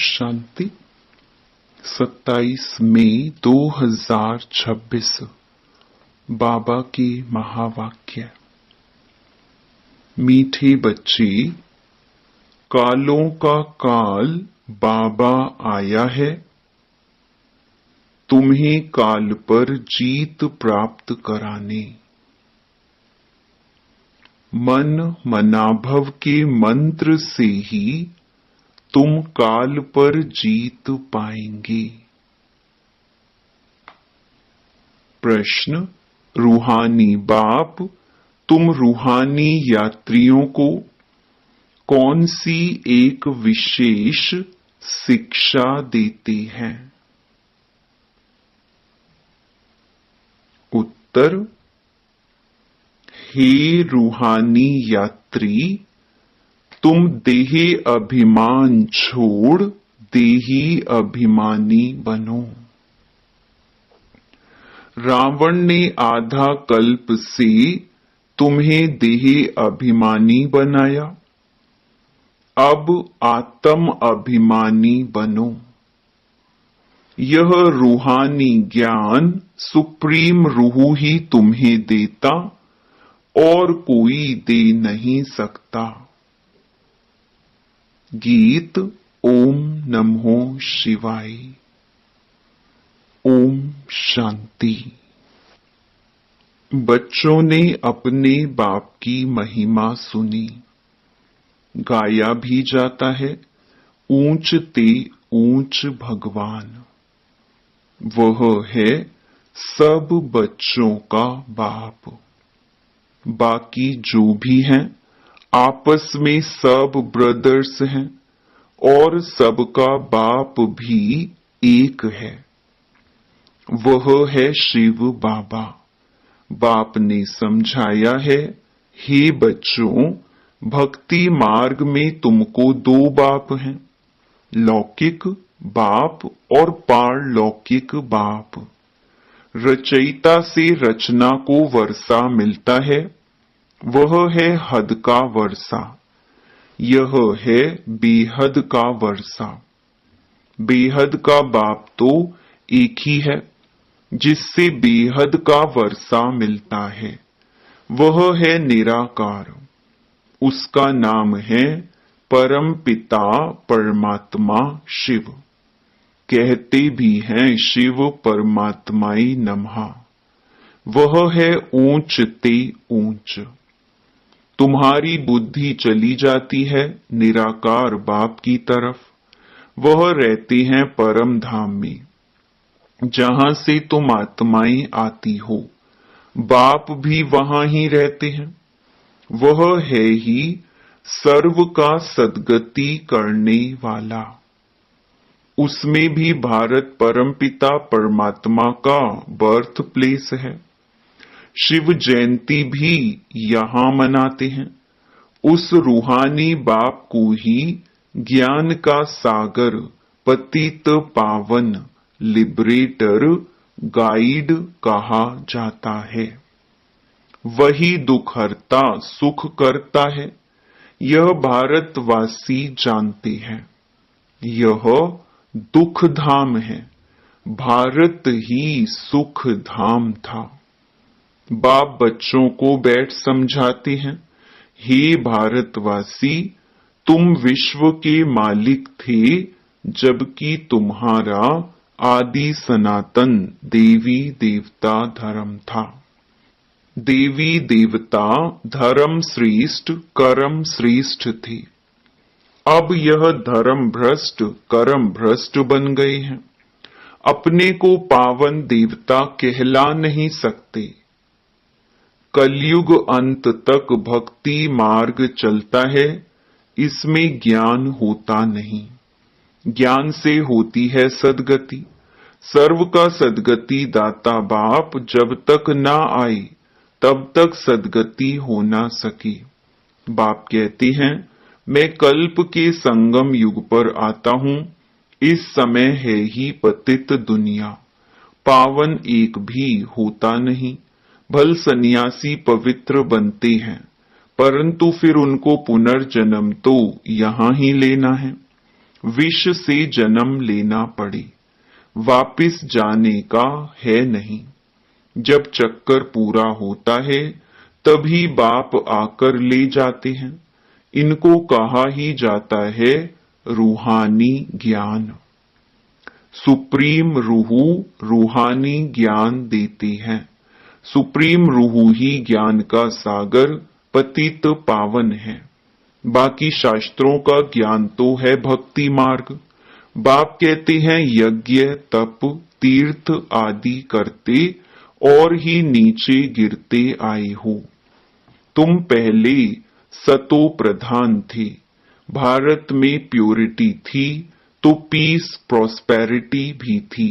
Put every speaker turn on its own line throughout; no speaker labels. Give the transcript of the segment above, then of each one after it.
शांति 27 मई 2026 बाबा के महावाक्य। मीठे बच्चे, कालों का काल बाबा आया है। तुम्हें काल पर जीत प्राप्त कराने। मन मनाभव के मंत्र से ही तुम काल पर जीत पाएंगे। प्रश्न, रूहानी बाप तुम रूहानी यात्रियों को कौन सी एक विशेष शिक्षा देते हैं? उत्तर, हे रूहानी यात्री, तुम देही अभिमान छोड़ देही अभिमानी बनो। रावण ने आधा कल्प से तुम्हें देही अभिमानी बनाया। अब आत्म अभिमानी बनो। यह रूहानी ज्ञान सुप्रीम रूह ही तुम्हें देता और कोई दे नहीं सकता। गीत ओम नमो शिवाय। ओम शांति। बच्चों ने अपने बाप की महिमा सुनी। गाया भी जाता है, ऊंच ते ऊंच भगवान। वह है सब बच्चों का बाप। बाकी जो भी हैं आपस में सब ब्रदर्स हैं और सबका बाप भी एक है। वह है शिव बाबा। बाप ने समझाया है, हे बच्चों, भक्ति मार्ग में तुमको दो बाप हैं, लौकिक बाप और पारलौकिक बाप। रचयिता से रचना को वर्षा मिलता है, वह है हद का वर्षा। यह है बेहद का वर्षा। बेहद का बाप तो एक ही है, जिससे बेहद का वर्षा मिलता है। वह है निराकार। उसका नाम है परम पिता परमात्मा शिव। कहते भी हैं शिव परमात्माई नमः। वह है ऊंच ते ऊंच। तुम्हारी बुद्धि चली जाती है निराकार बाप की तरफ। वह रहते हैं परम धाम में, जहां से तुम आत्माएं आती हो। बाप भी वहां ही रहते हैं। वह है ही सर्व का सद्गति करने वाला। उसमें भी भारत परमपिता परमात्मा का बर्थ प्लेस है। शिव जयंती भी यहां मनाते हैं। उस रूहानी बाप को ही ज्ञान का सागर, पतित पावन, लिबरेटर, गाइड कहा जाता है। वही दुख हरता सुख करता है। यह भारतवासी जानते हैं। यह दुख धाम है। भारत ही सुख धाम था। बाप बच्चों को बैठ समझाते हैं, हे भारतवासी, तुम विश्व के मालिक थे, जबकि तुम्हारा आदि सनातन देवी देवता धर्म था। देवी देवता धर्म श्रेष्ठ, कर्म श्रेष्ठ थे। अब यह धर्म भ्रष्ट, कर्म भ्रष्ट बन गए हैं। अपने को पावन देवता कहला नहीं सकते। कलयुग अंत तक भक्ति मार्ग चलता है। इसमें ज्ञान होता नहीं। ज्ञान से होती है सद्गति। सर्व का सद्गति दाता बाप जब तक ना आए तब तक सद्गति हो ना सके। बाप कहते हैं, मैं कल्प के संगम युग पर आता हूं। इस समय है ही पतित दुनिया। पावन एक भी होता नहीं। भल सन्यासी पवित्र बनते हैं, परंतु फिर उनको पुनर्जन्म तो यहां ही लेना है। विष से जन्म लेना पड़े, वापिस जाने का है नहीं। जब चक्कर पूरा होता है तभी बाप आकर ले जाते हैं। इनको कहा ही जाता है रूहानी ज्ञान। सुप्रीम रूहू रूहानी ज्ञान देते हैं। सुप्रीम रूहू ही ज्ञान का सागर पतित पावन है। बाकी शास्त्रों का ज्ञान तो है भक्ति मार्ग। बाप कहते हैं यज्ञ तप तीर्थ आदि करते और ही नीचे गिरते आए हो। तुम पहले सतो प्रधान थे। भारत में प्योरिटी थी तो पीस प्रॉस्पेरिटी भी थी।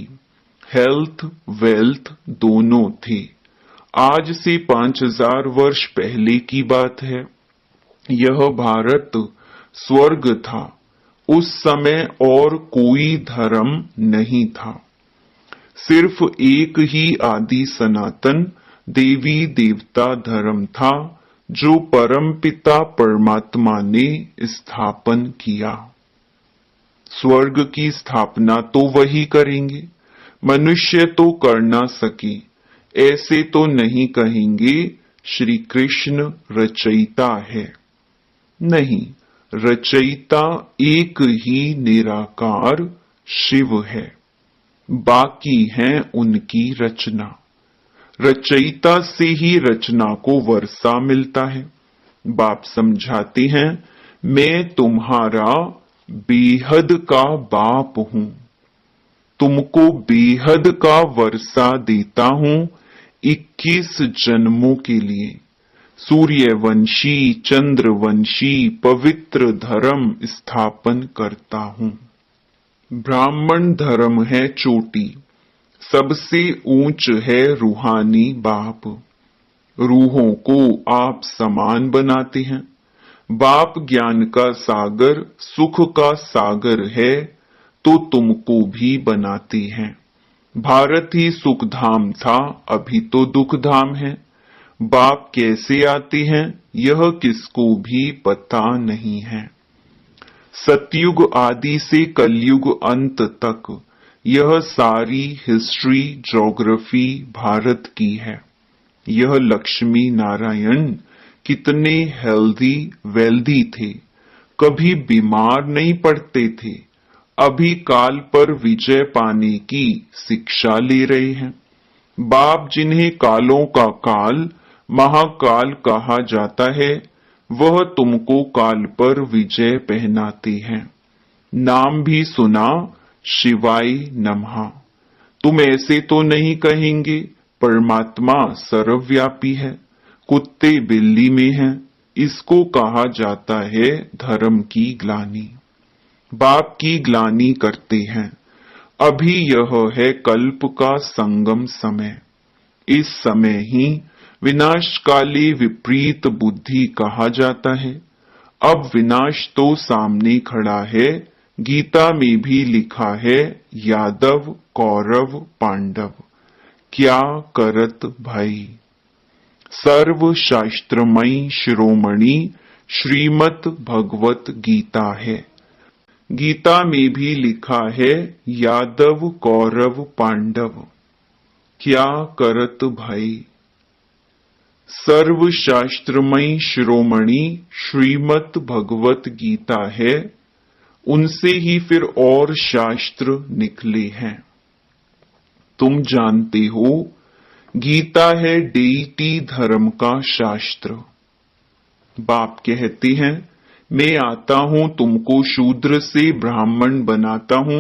हेल्थ वेल्थ दोनों थे। आज से 5000 वर्ष पहले की बात है। यह भारत स्वर्ग था। उस समय और कोई धर्म नहीं था। सिर्फ एक ही आदि सनातन देवी देवता धर्म था जो परमपिता परमात्मा ने स्थापन किया। स्वर्ग की स्थापना तो वही करेंगे। मनुष्य तो कर ना सके। ऐसे तो नहीं कहेंगे श्री कृष्ण रचयिता है। नहीं, रचयिता एक ही निराकार शिव है। बाकी है उनकी रचना। रचयिता से ही रचना को वर्षा मिलता है। बाप समझाते हैं मैं तुम्हारा बेहद का बाप हूं। तुमको बेहद का वर्षा देता हूं 21 जन्मों के लिए। सूर्यवंशी चंद्रवंशी पवित्र धर्म स्थापन करता हूं। ब्राह्मण धर्म है चोटी। सबसे ऊंच है रूहानी बाप। रूहों को आप समान बनाते हैं। बाप ज्ञान का सागर सुख का सागर है तो तुमको भी बनाते हैं। भारत ही सुख धाम था, अभी तो दुख धाम है। बाप कैसे आते हैं यह किसको भी पता नहीं है। सतयुग आदि से कलयुग अंत तक यह सारी हिस्ट्री ज्योग्राफी भारत की है। यह लक्ष्मी नारायण कितने हेल्दी वेल्दी थे, कभी बीमार नहीं पड़ते थे। अभी काल पर विजय पाने की शिक्षा ले रहे हैं। बाप जिन्हें कालों का काल महाकाल कहा जाता है वह तुमको काल पर विजय पहनाते हैं। नाम भी सुना शिवाय नमः। तुम ऐसे तो नहीं कहेंगे परमात्मा सर्वव्यापी है, कुत्ते बिल्ली में है। इसको कहा जाता है धर्म की ग्लानि। बाप की ग्लानि करते हैं। अभी यह है कल्प का संगम समय। इस समय ही विनाशकाली विपरीत बुद्धि कहा जाता है। अब विनाश तो सामने खड़ा है। गीता में भी लिखा है यादव कौरव पांडव क्या करत भाई। सर्व शास्त्रमयी शिरोमणि श्रीमद् भगवत गीता है। गीता में भी लिखा है यादव कौरव पांडव क्या करत भाई। सर्व शास्त्रमयी शिरोमणि श्रीमद् भगवत गीता है। उनसे ही फिर और शास्त्र निकले हैं। तुम जानते हो गीता है डेइटी धर्म का शास्त्र। बाप कहते हैं मैं आता हूं तुमको शूद्र से ब्राह्मण बनाता हूं,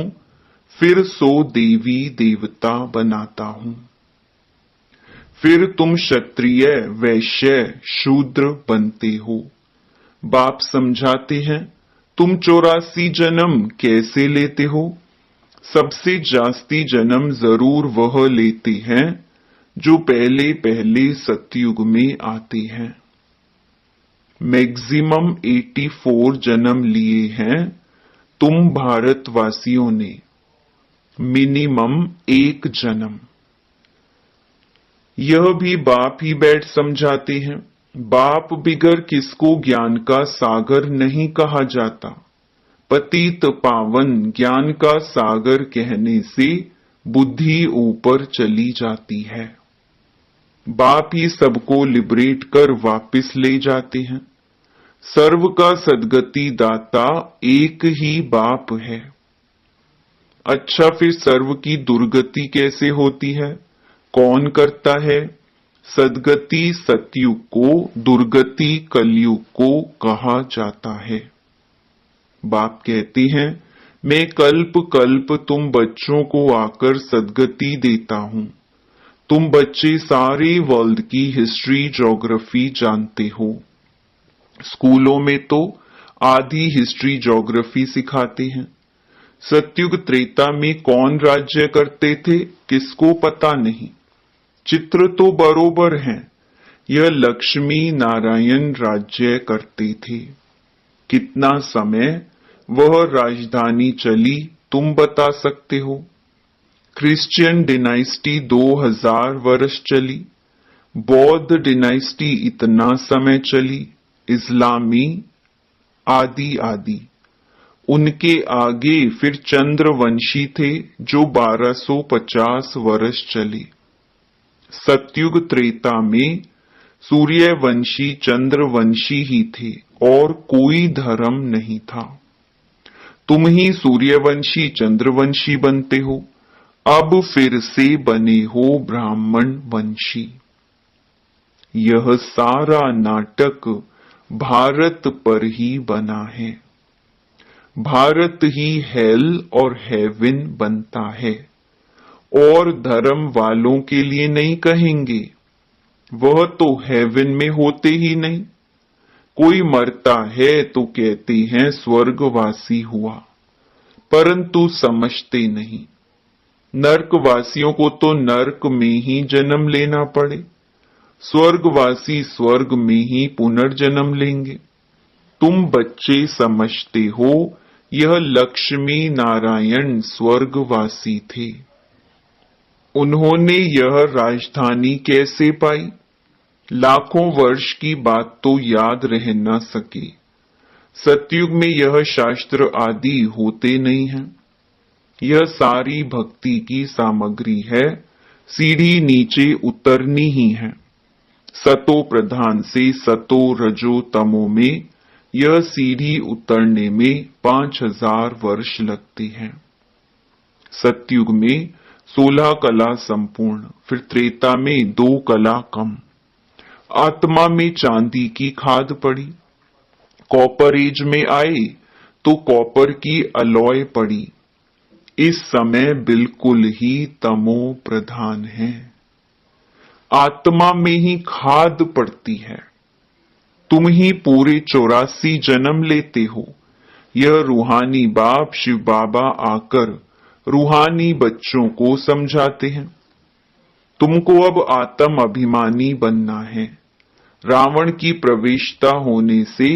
फिर 100 देवी देवता बनाता हूं। फिर तुम क्षत्रिय वैश्य शूद्र बनते हो। बाप समझाते हैं तुम 84 जन्म कैसे लेते हो। सबसे जास्ती जन्म जरूर वह लेते हैं जो पहले पहले सतयुग में आते हैं। मैक्सिमम 84 जन्म लिए हैं तुम भारतवासियों ने, मिनिमम 1 जन्म। यह भी बाप ही बैठ समझाते हैं। बाप बिगर किसको ज्ञान का सागर नहीं कहा जाता। पतित पावन ज्ञान का सागर कहने से बुद्धि ऊपर चली जाती है। बाप ही सबको लिबरेट कर वापस ले जाते हैं। सर्व का सद्गति दाता एक ही बाप है। अच्छा, फिर सर्व की दुर्गति कैसे होती है? कौन करता है? सद्गति सतयुग को, दुर्गति कलयुग को कहा जाता है। बाप कहते हैं, मैं कल्प कल्प तुम बच्चों को आकर सद्गति देता हूं। तुम बच्चे सारे वर्ल्ड की हिस्ट्री ज्योग्राफी जानते हो। स्कूलों में तो आधी हिस्ट्री ज्योग्राफी सिखाते हैं। सतयुग त्रेता में कौन राज्य करते थे, किसको पता नहीं। चित्र तो बरोबर हैं। यह लक्ष्मी नारायण राज्य करते थे। कितना समय वह राजधानी चली, तुम बता सकते हो? क्रिश्चियन डिनाइस्टी 2000 वर्ष चली। बौद्ध डिनाइस्टी इतना समय चली। इस्लामी आदि आदि। उनके आगे फिर चंद्रवंशी थे जो 1250 वर्ष चले। सतयुग त्रेता में सूर्यवंशी चंद्रवंशी ही थे और कोई धर्म नहीं था। तुम ही सूर्यवंशी चंद्रवंशी बनते हो। अब फिर से बने हो ब्राह्मण वंशी। यह सारा नाटक भारत पर ही बना है। भारत ही हेल और हेवन बनता है और धर्म वालों के लिए नहीं कहेंगे। वह तो हेवन में होते ही नहीं। कोई मरता है तो कहते हैं स्वर्गवासी हुआ, परंतु समझते नहीं। नर्कवासियों को तो नर्क में ही जन्म लेना पड़े। स्वर्गवासी स्वर्ग में ही पुनर्जन्म लेंगे। तुम बच्चे समझते हो यह लक्ष्मी नारायण स्वर्गवासी थे। उन्होंने यह राजधानी कैसे पाई? लाखों वर्ष की बात तो याद रह न सके। सतयुग में यह शास्त्र आदि होते नहीं हैं। यह सारी भक्ति की सामग्री है। सीढ़ी नीचे उतरनी ही है। सतो प्रधान से सतो रजो तमो में यह सीढ़ी उतरने में 5000 वर्ष लगते हैं। सतयुग में 16 कला संपूर्ण, फिर त्रेता में 2 कला कम। आत्मा में चांदी की खाद पड़ी। कॉपर एज में आए तो कॉपर की अलॉय पड़ी। इस समय बिल्कुल ही तमो प्रधान है। आत्मा में ही खाद पड़ती है। तुम ही पूरे 84 जन्म लेते हो। यह रूहानी बाप शिव बाबा आकर रूहानी बच्चों को समझाते हैं। तुमको अब आत्म अभिमानी बनना है। रावण की प्रवेशता होने से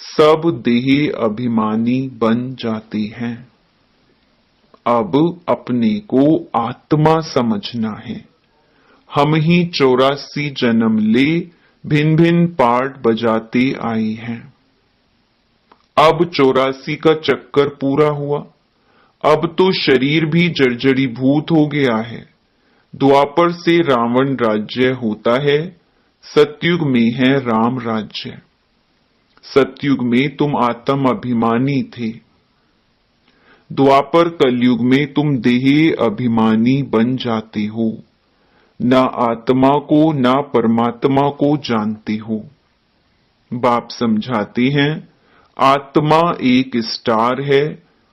सब देह अभिमानी बन जाते हैं। अब अपने को आत्मा समझना है। हम ही 84 जन्म ले भिन्न भिन्न पार्ट बजाते आए हैं। अब 84 का चक्कर पूरा हुआ। अब तो शरीर भी जर्जरीभूत हो गया है। द्वापर से रावण राज्य होता है। सतयुग में है राम राज्य। सतयुग में तुम आत्म अभिमानी थे। द्वापर कलयुग में तुम देह अभिमानी बन जाते हो। न आत्मा को न परमात्मा को जानते हो। बाप समझाते हैं, आत्मा एक स्टार है।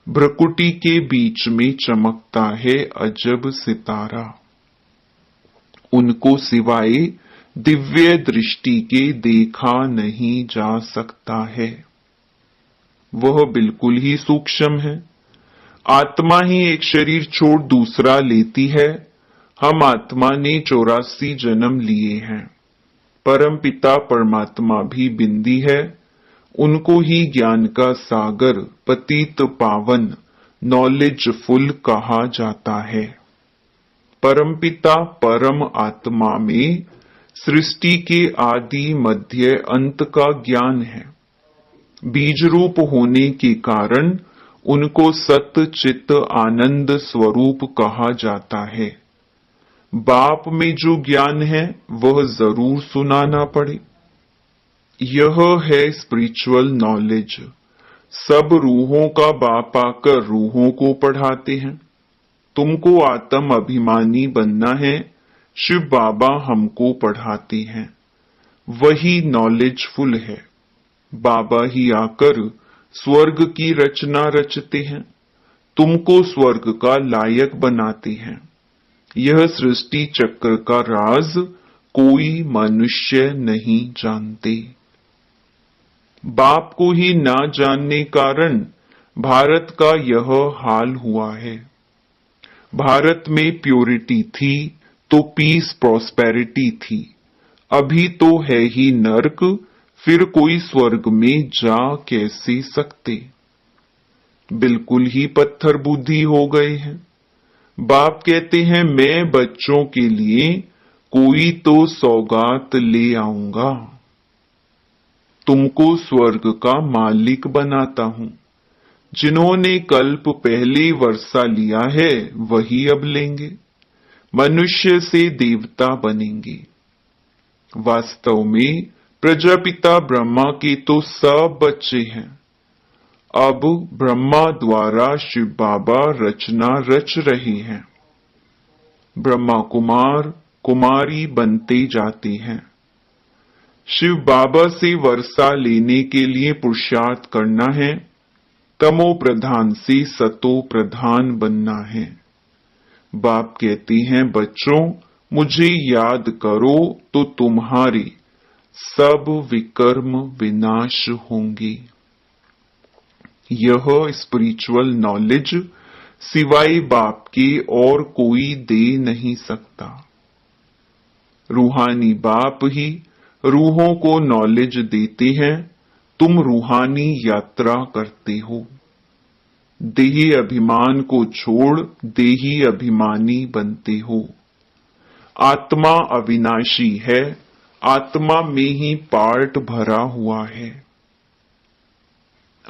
भ्रकुटी के बीच में चमकता है अजब सितारा। उनको सिवाय दिव्य दृष्टि के देखा नहीं जा सकता है। वह बिल्कुल ही सूक्ष्म है। आत्मा ही एक शरीर छोड़ दूसरा लेती है। हम आत्मा ने 84 जन्म लिए हैं। परम पिता परमात्मा भी बिंदी है। उनको ही ज्ञान का सागर पतित पावन नॉलेजफुल कहा जाता है। परमपिता परम आत्मा में सृष्टि के आदि मध्य अंत का ज्ञान है। बीज रूप होने के कारण उनको सत चित आनंद स्वरूप कहा जाता है। बाप में जो ज्ञान है वह जरूर सुनाना पड़े। यह है स्पिरिचुअल नॉलेज। सब रूहों का बाप आकर रूहों को पढ़ाते हैं। तुमको आत्म अभिमानी बनना है, शिव बाबा हमको पढ़ाते हैं। वही नॉलेजफुल है। बाबा ही आकर स्वर्ग की रचना रचते हैं, तुमको स्वर्ग का लायक बनाते हैं। यह सृष्टि चक्र का राज कोई मनुष्य नहीं जानते। बाप को ही ना जानने कारण भारत का यह हाल हुआ है। भारत में प्योरिटी थी तो पीस प्रॉस्पेरिटी थी। अभी तो है ही नर्क, फिर कोई स्वर्ग में जा कैसे सकते। बिल्कुल ही पत्थर बुद्धि हो गए हैं। बाप कहते हैं मैं बच्चों के लिए कोई तो सौगात ले आऊंगा। तुमको स्वर्ग का मालिक बनाता हूं। जिन्होंने कल्प पहले वर्षा लिया है वही अब लेंगे। मनुष्य से देवता बनेंगे। वास्तव में प्रजापिता ब्रह्मा के तो सब बच्चे हैं। अब ब्रह्मा द्वारा शिव बाबा रचना रच रहे हैं। ब्रह्मा कुमार कुमारी बनते जाते हैं। शिव बाबा से वर्षा लेने के लिए पुरुषार्थ करना है। तमो प्रधान से सतो प्रधान बनना है। बाप कहते हैं बच्चों मुझे याद करो तो तुम्हारे सब विकर्म विनाश होंगे। यह स्पिरिचुअल नॉलेज सिवाय बाप के और कोई दे नहीं सकता। रूहानी बाप ही रूहों को नॉलेज देते हैं। तुम रूहानी यात्रा करते हो। देही अभिमान को छोड़ देही अभिमानी बनते हो। आत्मा अविनाशी है। आत्मा में ही पार्ट भरा हुआ है।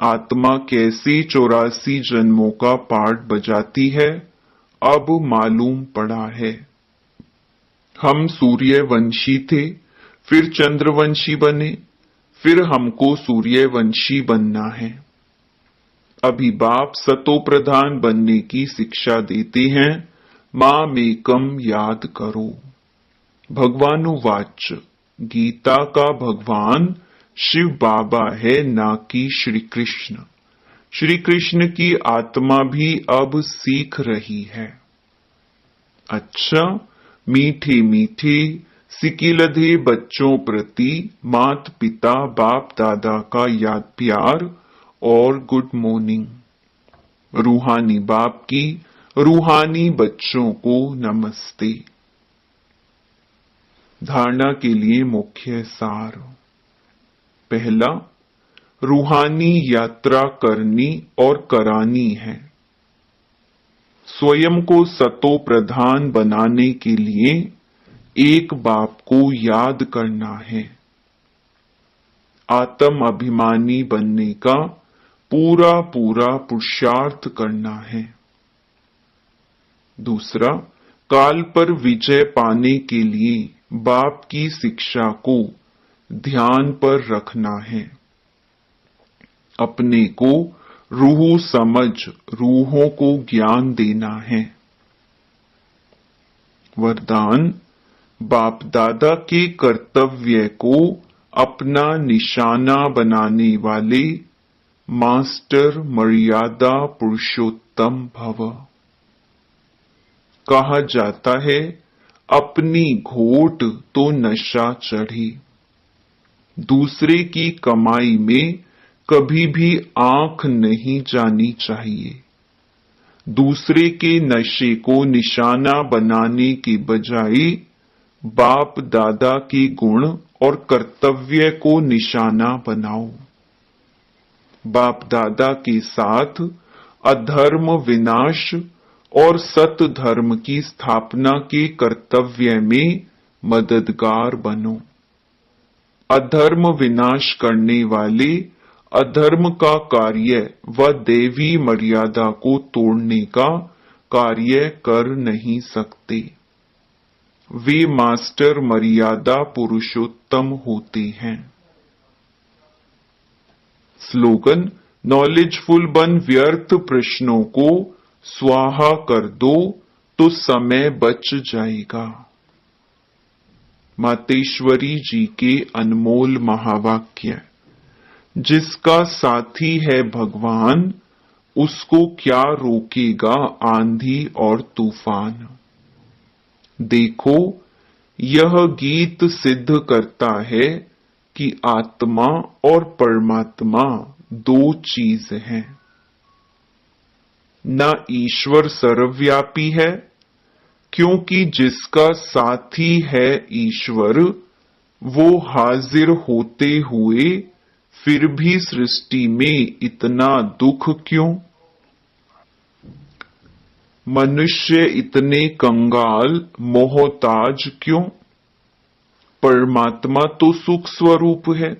आत्मा कैसे 84 जन्मों का पार्ट बजाती है अब मालूम पड़ा है। हम सूर्यवंशी थे, फिर चंद्रवंशी बने, फिर हमको सूर्यवंशी बनना है। अभी बाप सतो प्रधान बनने की शिक्षा देते हैं। मामेकम याद करो। भगवानुवाच गीता का भगवान शिव बाबा है, ना कि श्री कृष्ण। श्री कृष्ण की आत्मा भी अब सीख रही है। अच्छा, मीठे मीठे सिकिलधे बच्चों प्रति मात पिता बाप दादा का याद प्यार और गुड मॉर्निंग। रूहानी बाप की रूहानी बच्चों को नमस्ते। धारणा के लिए मुख्य सार। पहला, रूहानी यात्रा करनी और करानी है। स्वयं को सतो प्रधान बनाने के लिए एक बाप को याद करना है। आत्म अभिमानी बनने का पूरा पूरा पुरुषार्थ करना है। दूसरा, काल पर विजय पाने के लिए बाप की शिक्षा को ध्यान पर रखना है। अपने को रूह समझ रूहों को ज्ञान देना है। वरदान, बाप दादा के कर्तव्य को अपना निशाना बनाने वाले मास्टर मर्यादा पुरुषोत्तम भव। कहा जाता है अपनी घोट तो नशा चढ़ी। दूसरे की कमाई में कभी भी आंख नहीं जानी चाहिए। दूसरे के नशे को निशाना बनाने के बजाय बाप दादा के गुण और कर्तव्य को निशाना बनाओ। बाप दादा के साथ अधर्म विनाश और सत धर्म की स्थापना के कर्तव्य में मददगार बनो। अधर्म विनाश करने वाले अधर्म का कार्य व देवी मर्यादा को तोड़ने का कार्य कर नहीं सकते। वे मास्टर मर्यादा पुरुषोत्तम होते हैं। स्लोगन: नॉलेजफुल बन व्यर्थ प्रश्नों को स्वाहा कर दो तो समय बच जाएगा। मातेश्वरी जी के अनमोल महावाक्य। जिसका साथी है भगवान, उसको क्या रोकेगा आंधी और तूफान। देखो, यह गीत सिद्ध करता है कि आत्मा और परमात्मा दो चीज हैं। न ईश्वर सर्वव्यापी है, क्योंकि जिसका साथी है ईश्वर, वो हाजिर होते हुए फिर भी सृष्टि में इतना दुख क्यों। मनुष्य इतने कंगाल मोहताज क्यों। परमात्मा तो सुख स्वरूप है,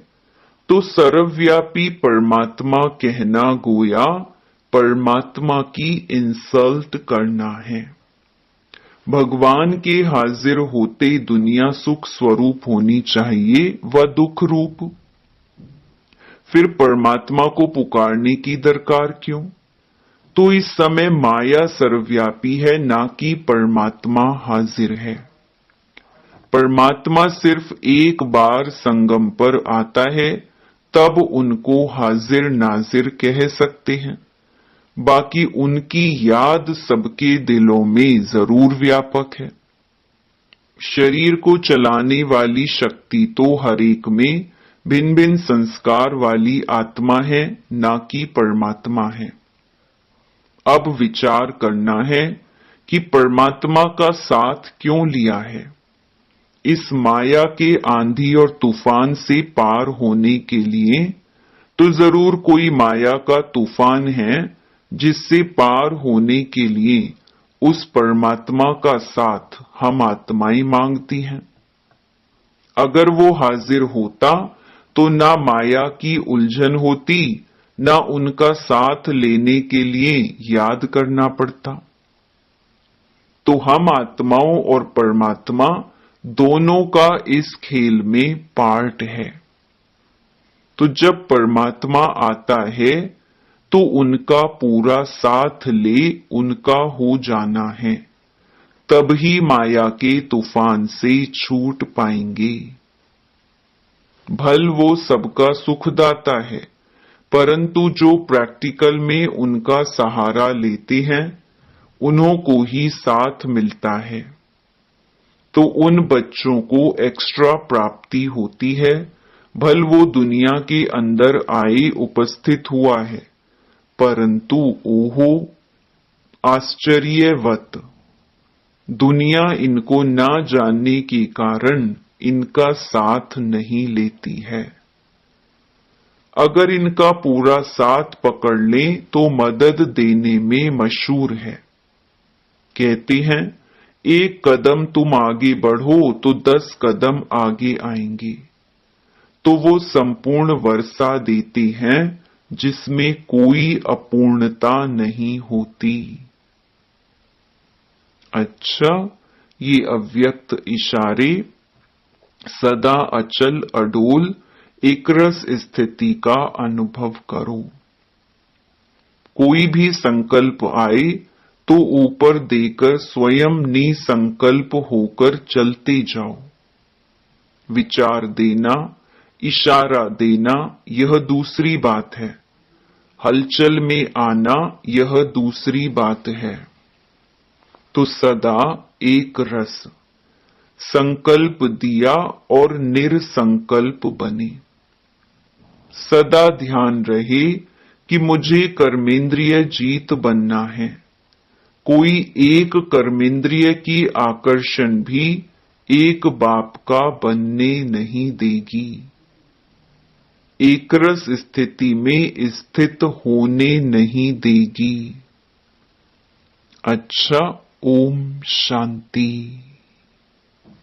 तो सर्वव्यापी परमात्मा कहना गोया परमात्मा की इंसल्ट करना है। भगवान के हाजिर होते दुनिया सुख स्वरूप होनी चाहिए व दुख रूप। फिर परमात्मा को पुकारने की दरकार क्यों। तो इस समय माया सर्वव्यापी है, ना कि परमात्मा हाजिर है। परमात्मा सिर्फ एक बार संगम पर आता है, तब उनको हाजिर नाजिर कह सकते हैं। बाकी उनकी याद सबके दिलों में जरूर व्यापक है। शरीर को चलाने वाली शक्ति तो हर एक में भिन्न भिन्न संस्कार वाली आत्मा है, ना कि परमात्मा है। अब विचार करना है कि परमात्मा का साथ क्यों लिया है। इस माया के आंधी और तूफान से पार होने के लिए तो जरूर कोई माया का तूफान है, जिससे पार होने के लिए उस परमात्मा का साथ हम आत्माएं मांगती हैं। अगर वो हाजिर होता तो ना माया की उलझन होती, ना उनका साथ लेने के लिए याद करना पड़ता। तो हम आत्माओं और परमात्मा दोनों का इस खेल में पार्ट है। तो जब परमात्मा आता है तो उनका पूरा साथ ले उनका हो जाना है, तभी माया के तूफान से छूट पाएंगे। भल वो सबका सुखदाता है, परंतु जो प्रैक्टिकल में उनका सहारा लेते हैं, उन्हों को ही साथ मिलता है। तो उन बच्चों को एक्स्ट्रा प्राप्ति होती है, भल वो दुनिया के अंदर आए उपस्थित हुआ है, परंतु ओहो आश्चर्यवत, दुनिया इनको ना जानने के कारण इनका साथ नहीं लेती है। अगर इनका पूरा साथ पकड़ लें तो मदद देने में मशहूर है। कहते हैं, एक कदम तुम आगे बढ़ो तो 10 कदम आगे आएंगे। तो वो संपूर्ण वर्षा देते हैं जिसमें कोई अपूर्णता नहीं होती। अच्छा, ये अव्यक्त इशारे सदा अचल अडोल एकरस स्थिति का अनुभव करो। कोई भी संकल्प आए तो ऊपर देकर स्वयं निसंकल्प होकर चलते जाओ। विचार देना, इशारा देना, यह दूसरी बात है। हलचल में आना, यह दूसरी बात है। तो सदा एक रस, संकल्प दिया और निरसंकल्प बने। सदा ध्यान रहे कि मुझे कर्मेंद्रिय जीत बनना है। कोई एक कर्मेंद्रिय की आकर्षण भी एक बाप का बनने नहीं देगी। एकरस स्थिति में स्थित होने नहीं देगी। अच्छा, ओम शांति।